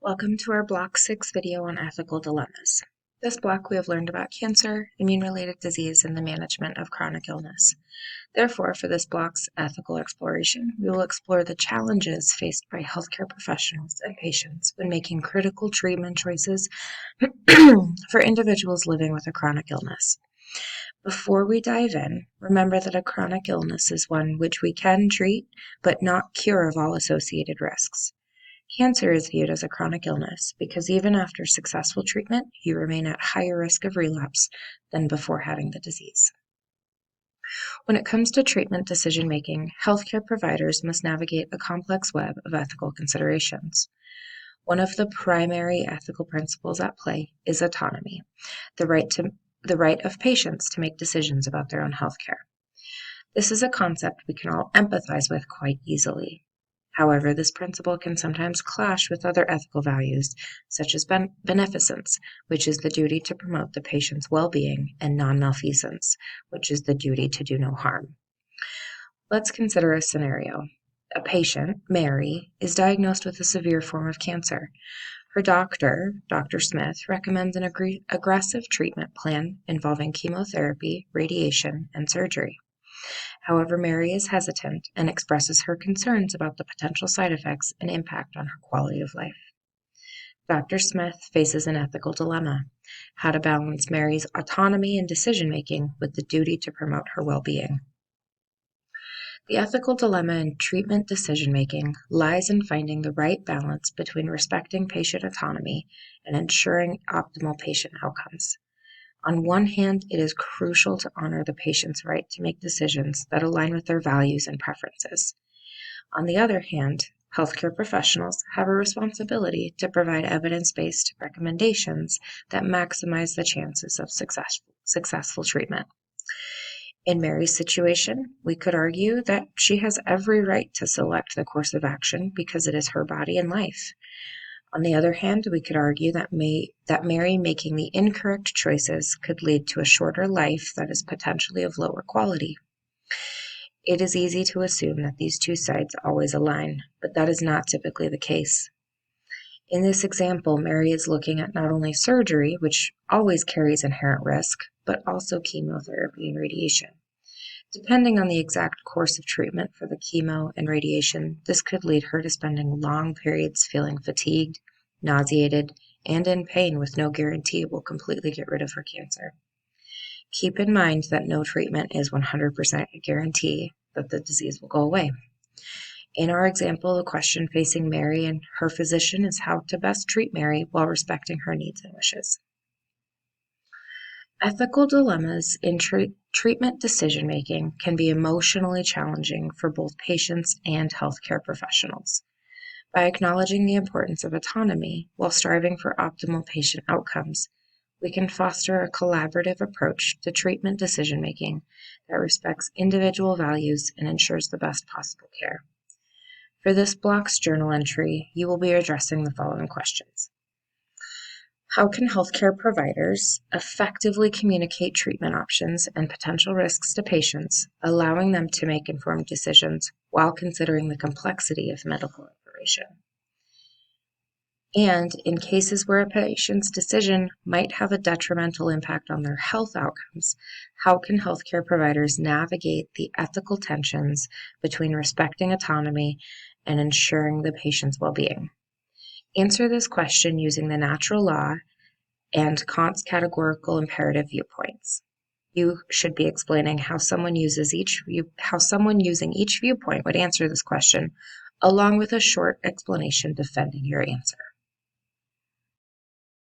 Welcome to our Block 6 video on ethical dilemmas. This block we have learned about cancer, immune-related disease, and the management of chronic illness. Therefore, for this block's ethical exploration, we will explore the challenges faced by healthcare professionals and patients when making critical treatment choices for individuals living with a chronic illness. Before we dive in, remember that a chronic illness is one which we can treat, but not cure of all associated risks. Cancer is viewed as a chronic illness because even after successful treatment, you remain at higher risk of relapse than before having the disease. When it comes to treatment decision-making, healthcare providers must navigate a complex web of ethical considerations. One of the primary ethical principles at play is autonomy, the right of patients to make decisions about their own healthcare. This is a concept we can all empathize with quite easily. However, this principle can sometimes clash with other ethical values, such as beneficence, which is the duty to promote the patient's well-being, and non-malfeasance, which is the duty to do no harm. Let's consider a scenario. A patient, Mary, is diagnosed with a severe form of cancer. Her doctor, Dr. Smith, recommends an aggressive treatment plan involving chemotherapy, radiation, and surgery. However, Mary is hesitant and expresses her concerns about the potential side effects and impact on her quality of life. Dr. Smith faces an ethical dilemma: how to balance Mary's autonomy and decision-making with the duty to promote her well-being. The ethical dilemma in treatment decision-making lies in finding the right balance between respecting patient autonomy and ensuring optimal patient outcomes. On one hand, it is crucial to honor the patient's right to make decisions that align with their values and preferences. On the other hand, healthcare professionals have a responsibility to provide evidence-based recommendations that maximize the chances of successful treatment. In Mary's situation, we could argue that she has every right to select the course of action because it is her body and life. On the other hand, we could argue that Mary making the incorrect choices could lead to a shorter life that is potentially of lower quality. It is easy to assume that these two sides always align, but that is not typically the case. In this example, Mary is looking at not only surgery, which always carries inherent risk, but also chemotherapy and radiation. Depending on the exact course of treatment for the chemo and radiation, this could lead her to spending long periods feeling fatigued, nauseated, and in pain with no guarantee it will completely get rid of her cancer. Keep in mind that no treatment is 100% a guarantee that the disease will go away. In our example, the question facing Mary and her physician is how to best treat Mary while respecting her needs and wishes. Ethical dilemmas in treatment decision-making can be emotionally challenging for both patients and healthcare professionals. By acknowledging the importance of autonomy while striving for optimal patient outcomes, we can foster a collaborative approach to treatment decision-making that respects individual values and ensures the best possible care. For this block's journal entry, you will be addressing the following questions. How can healthcare providers effectively communicate treatment options and potential risks to patients, allowing them to make informed decisions while considering the complexity of medical information? And in cases where a patient's decision might have a detrimental impact on their health outcomes, how can healthcare providers navigate the ethical tensions between respecting autonomy and ensuring the patient's well-being? Answer this question using the natural law and Kant's categorical imperative viewpoints. You should be explaining how someone using each viewpoint would answer this question, along with a short explanation defending your answer.